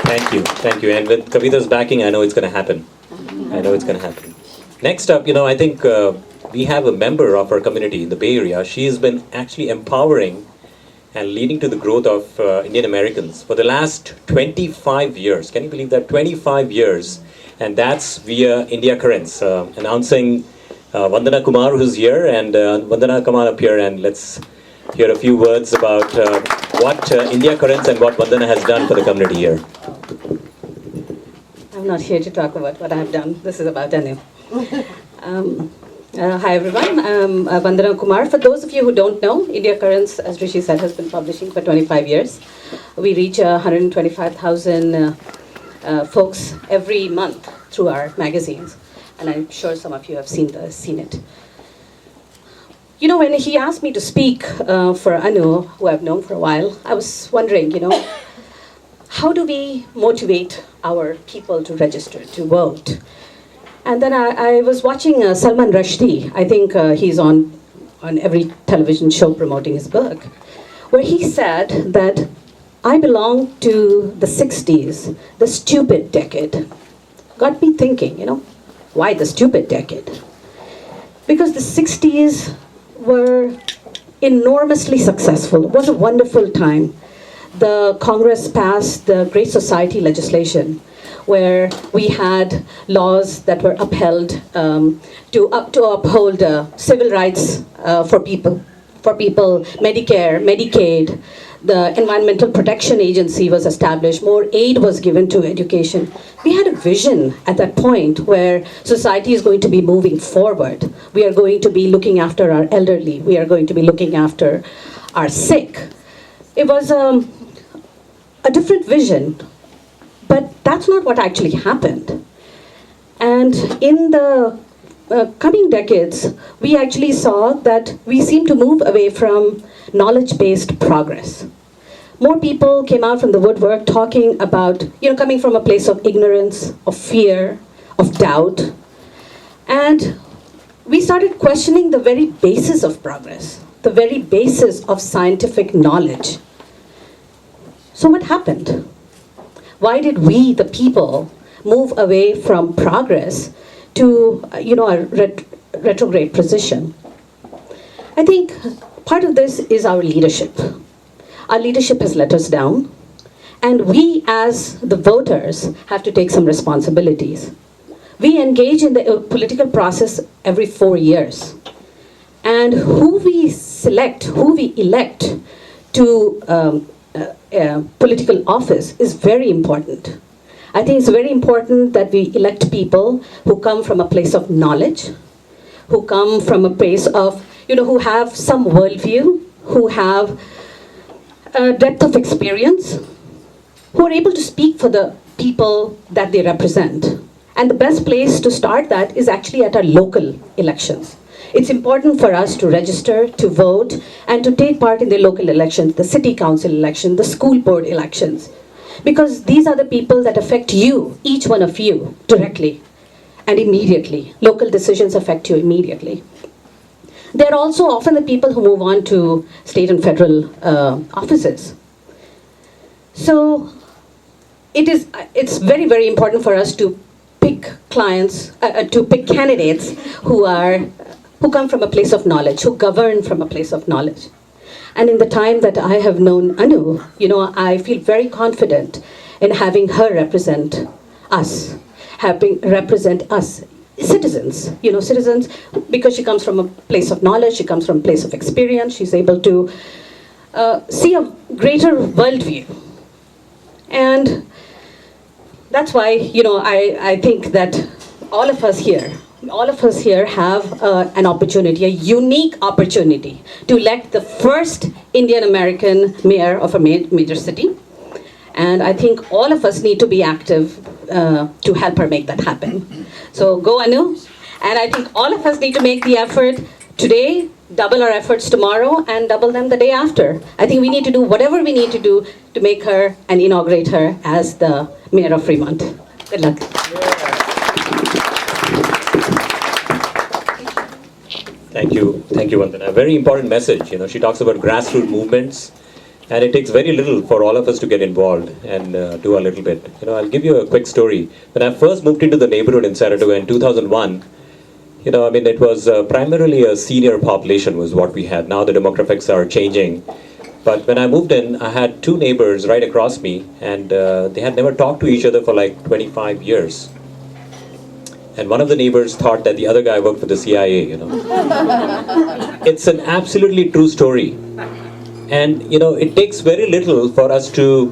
Thank you. And with Kavita's backing, I know it's going to happen. I know it's going to happen. Next up, I think we have a member of our community in the Bay Area. She has been actually empowering and leading to the growth of Indian Americans for the last 25 years. Can you believe that? 25 years. And that's via India Currents. Announcing Vandana Kumar, who's here. And Vandana, come on up here and let's hear a few words about what India Currents and what Vandana has done for the community here. I'm not here to talk about what I've done. This is about Anu. Hi everyone, I'm Vandana Kumar. For those of you who don't know, India Currents, as Rishi said, has been publishing for 25 years. We reach 125,000 folks every month through our magazines. And I'm sure some of you have seen it. When he asked me to speak for Anu, who I've known for a while, I was wondering, how do we motivate our people to register, to vote? And then I was watching Salman Rushdie. I think he's on every television show promoting his book, where he said that I belong to the 60s, the stupid decade. Got me thinking, why the stupid decade? Because the 60s were enormously successful. It was a wonderful time. The Congress passed the Great Society legislation, where we had laws that were upheld to uphold civil rights for people, Medicare, Medicaid. The Environmental Protection Agency was established. More aid was given to education. We had a vision at that point where society is going to be moving forward. We are going to be looking after our elderly. We are going to be looking after our sick. It was a different vision. But that's not what actually happened. And in the coming decades, we actually saw that we seem to move away from knowledge-based progress. More people came out from the woodwork talking about, coming from a place of ignorance, of fear, of doubt. And we started questioning the very basis of progress, the very basis of scientific knowledge. So what happened? Why did we, the people, move away from progress to, a retrograde position? I think part of this is our leadership. Our leadership has let us down, and we, as the voters, have to take some responsibilities. We engage in the political process every 4 years, and who we elect to political office is very important. I think it's very important that we elect people who come from a place of knowledge, who come from a place of, who have some worldview, who have a depth of experience, who are able to speak for the people that they represent. And the best place to start that is actually at our local elections. It's important for us to register, to vote, and to take part in the local elections, the city council election, the school board elections. Because these are the people that affect you, each one of you, directly and immediately. Local decisions affect you immediately. They're also often the people who move on to state and federal offices. So it's very, very important for us to pick candidates who come from a place of knowledge, who govern from a place of knowledge. And in the time that I have known Anu, I feel very confident in having her represent us, citizens, citizens, because she comes from a place of knowledge, she comes from a place of experience, she's able to see a greater worldview. And that's why, I think that all of us here have an opportunity, a unique opportunity to elect the first Indian American mayor of a major city. And I think all of us need to be active to help her make that happen. So go Anu. And I think all of us need to make the effort today, double our efforts tomorrow, and double them the day after. I think we need to do whatever we need to do to make her and inaugurate her as the mayor of Fremont. Good luck. Thank you, Vandana. A very important message. She talks about grassroots movements, And it takes very little for all of us to get involved and do a little bit. I'll give you a quick story. When I first moved into the neighborhood in Saratoga in 2001, it was primarily a senior population was what we had. Now the demographics are changing. But when I moved in, I had two neighbors right across me, and they had never talked to each other for like 25 years. And one of the neighbors thought that the other guy worked for the CIA. It's an absolutely true story. And it takes very little for us to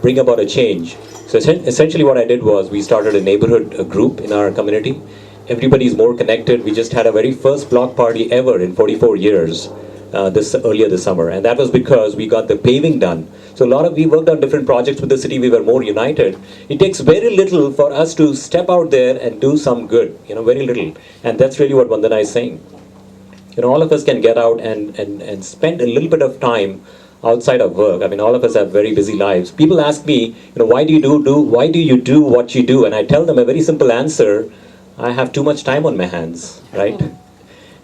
bring about a change. So essentially what I did was we started a neighborhood group in our community. Everybody's more connected. We just had a very first block party ever in 44 years earlier this summer. And that was because we got the paving done. So we worked on different projects with the city. We were more united. It takes very little for us to step out there and do some good, very little. And that's really what Vandana is saying. All of us can get out and spend a little bit of time outside of work. All of us have very busy lives. People ask me, why do you do what you do? And I tell them a very simple answer: I have too much time on my hands, right?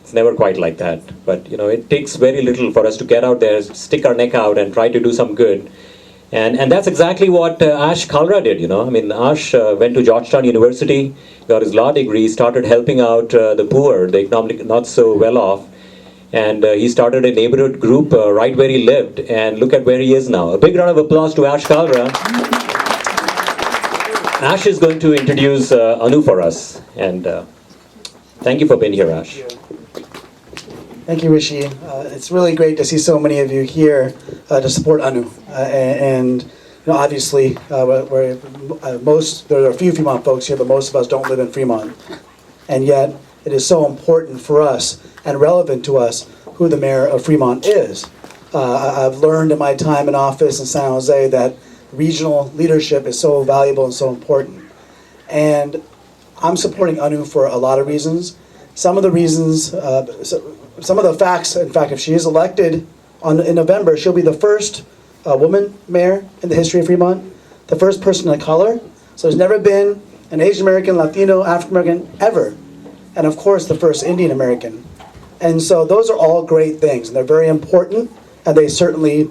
It's never quite like that. But it takes very little for us to get out there, stick our neck out, and try to do some good. And that's exactly what Ash Kalra did. Ash went to Georgetown University, got his law degree, started helping out the poor, the economically not so well off, and he started a neighborhood group right where he lived. And look at where he is now. A big round of applause to Ash Kalra. Ash is going to introduce Anu for us, and thank you for being here, Ash. Thank you, Rishi. It's really great to see so many of you here to support Anu. Obviously, there are a few Fremont folks here, but most of us don't live in Fremont. And yet, it is so important for us and relevant to us who the mayor of Fremont is. I've learned in my time in office in San Jose that regional leadership is so valuable and so important. And I'm supporting Anu for a lot of reasons. Some of the reasons, some of the facts, in fact, if she is elected in November, she'll be the first woman mayor in the history of Fremont, the first person of color. So there's never been an Asian American, Latino, African American ever. And of course, the first Indian American. And so those are all great things, and they're very important, and they certainly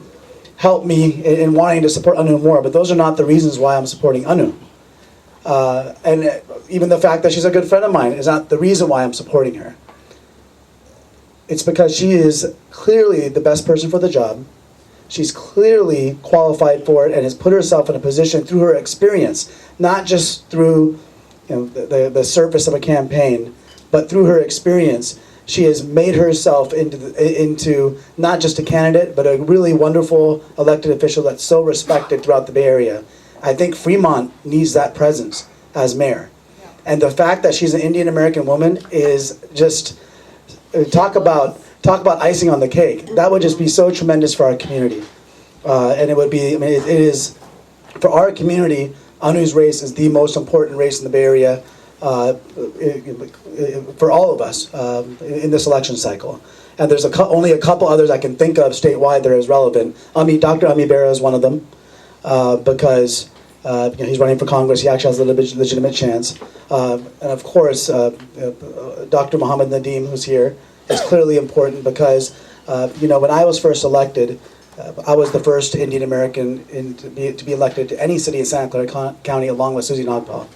help me in wanting to support Anu more, but those are not the reasons why I'm supporting Anu. And even the fact that she's a good friend of mine is not the reason why I'm supporting her. It's because she is clearly the best person for the job. She's clearly qualified for it and has put herself in a position through her experience, not just through the surface of a campaign, but through her experience. She has made herself into not just a candidate, but a really wonderful elected official that's so respected throughout the Bay Area. I think Fremont needs that presence as mayor. And the fact that she's an Indian American woman is just, talk about icing on the cake. That would just be so tremendous for our community. And it would be, it is, for our community, Anu's race is the most important race in the Bay Area for all of us in this election cycle. And there's only a couple others I can think of statewide that are as relevant. Dr. Ami Bera is one of them because he's running for Congress. He actually has a legitimate chance. And of course, Dr. Mohammed Nadeem, who's here, is clearly important because, when I was first elected, I was the first Indian American to be elected to any city in Santa Clara County along with Susie Nagpal.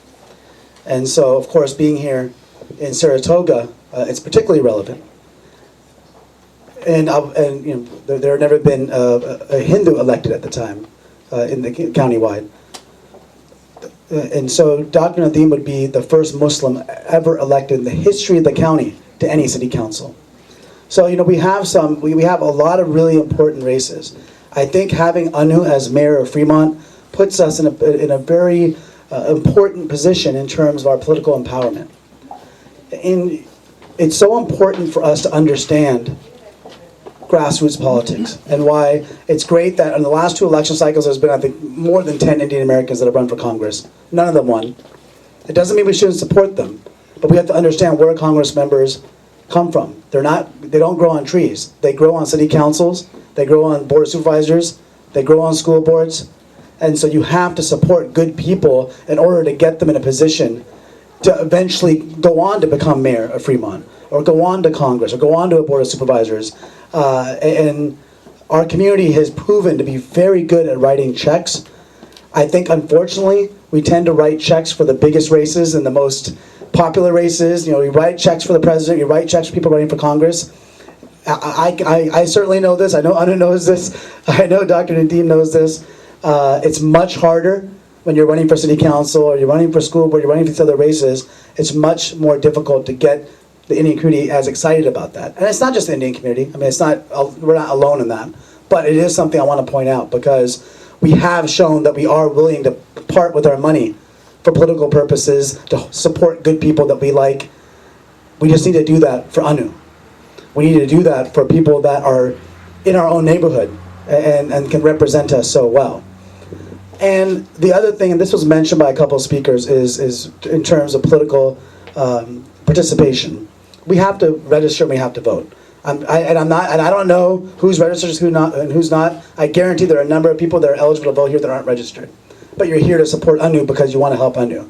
And so, of course, being here in Saratoga, it's particularly relevant. And there had never been a Hindu elected at the time in the countywide. And so Dr. Nadeem would be the first Muslim ever elected in the history of the county to any city council. So we have a lot of really important races. I think having Anu as mayor of Fremont puts us in a very important position in terms of our political empowerment. And it's so important for us to understand grassroots politics and why it's great that in the last two election cycles there's been, I think, more than 10 Indian Americans that have run for Congress. None of them won. It doesn't mean we shouldn't support them, but we have to understand where Congress members come from. They don't grow on trees. They grow on city councils, they grow on board of supervisors, they grow on school boards. And so you have to support good people in order to get them in a position to eventually go on to become mayor of Fremont, or go on to Congress, or go on to a board of supervisors. And Our community has proven to be very good at writing checks. I think, unfortunately, we tend to write checks for the biggest races and the most popular races. You know, we write checks for the president, you write checks for people running for Congress. I certainly know this. I know Anu knows this. I know Dr. Nadeem knows this. It's much harder when you're running for city council or you're running for school board, you're running for these other races. It's much more difficult to get the Indian community as excited about that. And it's not just the Indian community. I mean, it's not, we're not alone in that. But it is something I want to point out because we have shown that we are willing to part with our money for political purposes, to support good people that we like. We just need to do that for Anu. We need to do that for people that are in our own neighborhood and can represent us so well. And the other thing, and this was mentioned by a couple of speakers, is in terms of political participation. We have to register and we have to vote. I don't know who's registered and who's not. I guarantee there are a number of people that are eligible to vote here that aren't registered. But you're here to support Anu because you want to help Anu.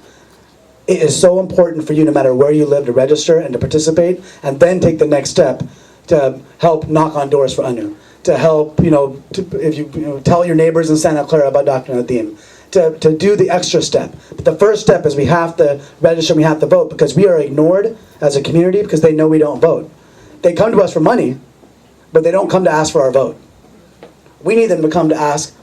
It is so important for you, no matter where you live, to register and to participate, and then take the next step to help knock on doors for Anu. To help, if you tell your neighbors in Santa Clara about Dr. Nadeem. To do the extra step. But the first step is we have to register, we have to vote, because we are ignored as a community because they know we don't vote. They come to us for money, but they don't come to ask for our vote. We need them to come to ask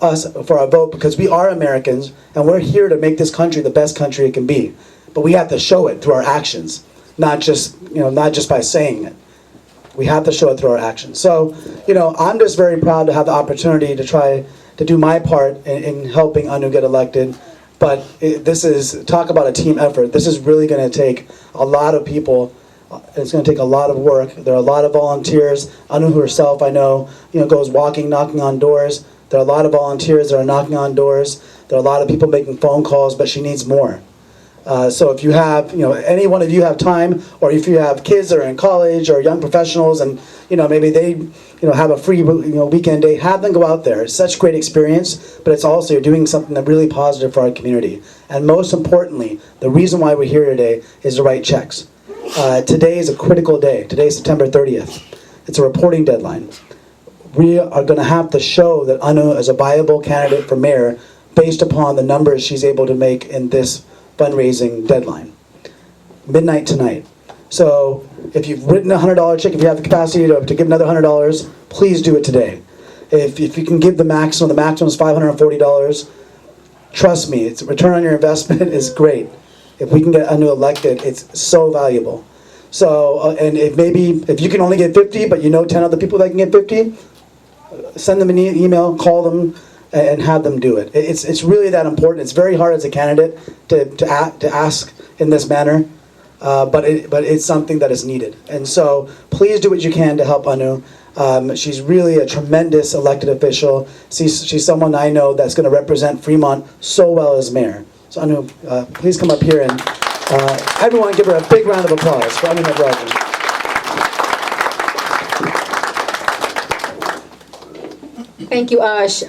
us for our vote because we are Americans and we're here to make this country the best country it can be. But we have to show it through our actions, not just by saying it. We have to show it through our actions. So, I'm just very proud to have the opportunity to try to do my part in helping Anu get elected. But talk about a team effort. This is really going to take a lot of people. It's going to take a lot of work. There are a lot of volunteers. Anu herself, I know, goes walking, knocking on doors. There are a lot of volunteers that are knocking on doors. There are a lot of people making phone calls, but she needs more. So if you have, any one of you have time, or if you have kids that are in college or young professionals, and maybe they, have a free, weekend day, have them go out there. It's such a great experience, but it's also you're doing something that really positive for our community. And most importantly, the reason why we're here today is to write checks. Today is a critical day. Today is September 30th. It's a reporting deadline. We are going to have to show that Anu is a viable candidate for mayor based upon the numbers she's able to make in this fundraising deadline. Midnight tonight. So if you've written a $100 check, if you have the capacity to give another $100, please do it today. If you can give the maximum is $540. Trust me, it's return on your investment is great. If we can get Anu elected, it's so valuable. So, and if you can only get 50, but 10 other people that can get 50, send them an email, call them, and have them do it. It's really that important. It's very hard as a candidate to ask in this manner, but it's something that is needed. And so please do what you can to help Anu. She's really a tremendous elected official. She's someone I know that's going to represent Fremont so well as mayor. So Anu, please come up here and everyone give her a big round of applause for Anu Natarajan. Thank you, Ash.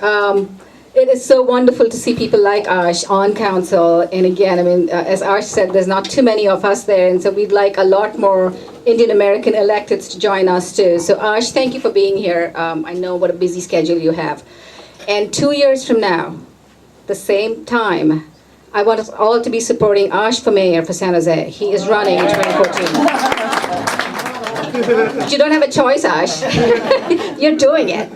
It is so wonderful to see people like Ash on council. And again, as Ash said, there's not too many of us there. And so we'd like a lot more Indian American electeds to join us too. So Ash, thank you for being here. I know what a busy schedule you have. And 2 years from now, the same time, I want us all to be supporting Ash for mayor for San Jose. He is running in 2014. But you don't have a choice, Ash. You're doing it.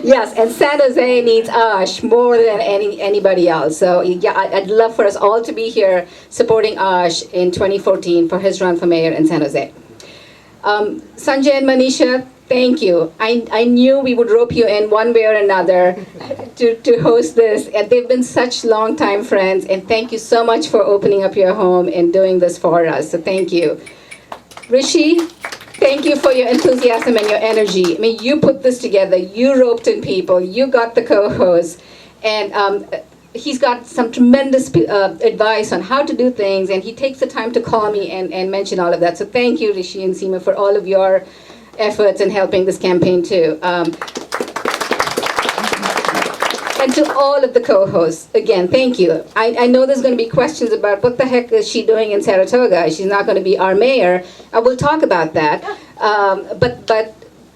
Yes, and San Jose needs Ash more than anybody else. So yeah, I'd love for us all to be here supporting Ash in 2014 for his run for mayor in San Jose. Sanjay and Manisha, thank you. I knew we would rope you in one way or another to host this. And they've been such long-time friends. And thank you so much for opening up your home and doing this for us. So thank you. Rishi, thank you for your enthusiasm and your energy. You put this together. You roped in people. You got the co-host. And he's got some tremendous advice on how to do things. And he takes the time to call me and mention all of that. So thank you, Rishi and Seema, for all of your efforts in helping this campaign too. And to all of the co-hosts, again, thank you. I know there's going to be questions about what the heck is she doing in Saratoga? She's not going to be our mayor. We'll talk about that. But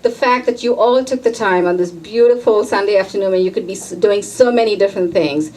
the fact that you all took the time on this beautiful Sunday afternoon when you could be doing so many different things is